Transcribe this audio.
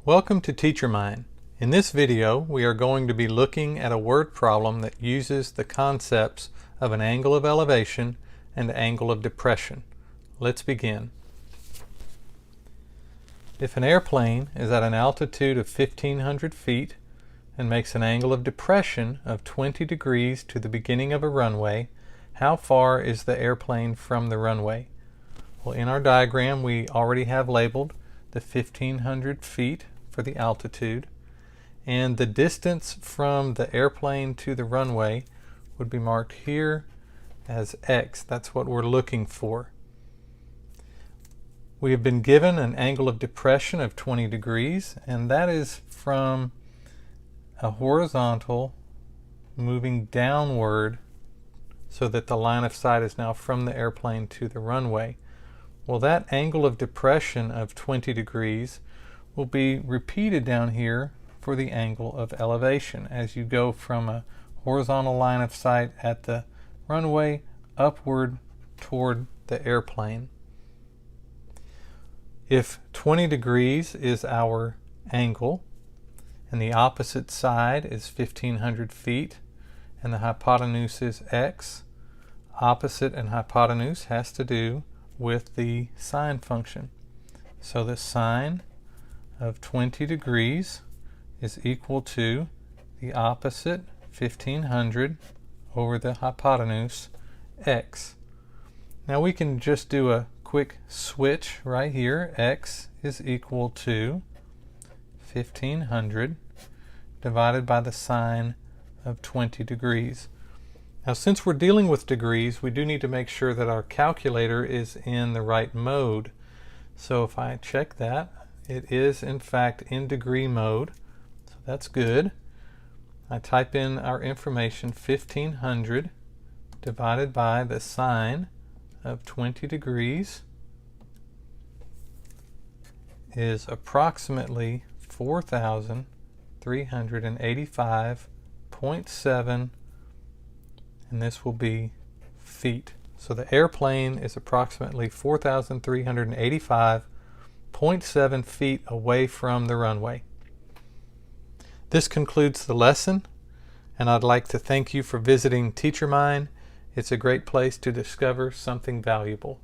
Welcome to Teacher Mind. In this video, we are going to be looking at a word problem that uses the concepts of an angle of elevation and angle of depression. Let's begin. If an airplane is at an altitude of 1,500 feet and makes an angle of depression of 20 degrees to the beginning of a runway, how far is the airplane from the runway? Well, in our diagram, we already have labeled the 1,500 feet for the altitude, and the distance from the airplane to the runway would be marked here as x. That's what we're looking for. We have been given an angle of depression of 20 degrees, and that is from a horizontal moving downward so that the line of sight is now from the airplane to the runway. Well, that angle of depression of 20 degrees will be repeated down here for the angle of elevation as you go from a horizontal line of sight at the runway upward toward the airplane. If 20 degrees is our angle and the opposite side is 1,500 feet and the hypotenuse is x, opposite and hypotenuse has to do with the sine function. So the sine of 20 degrees is equal to the opposite 1,500 over the hypotenuse x. Now we can just do a quick switch right here. X is equal to 1,500 divided by the sine of 20 degrees. Now, since we're dealing with degrees, we do need to make sure that our calculator is in the right mode. So if I check that, it is in fact in degree mode. So that's good. I type in our information, 1,500 divided by the sine of 20 degrees is approximately 4,385.7, and this will be feet. So the airplane is approximately 4,385.7 feet away from the runway. This concludes the lesson, and I'd like to thank you for visiting Teacher Mind. It's a great place to discover something valuable.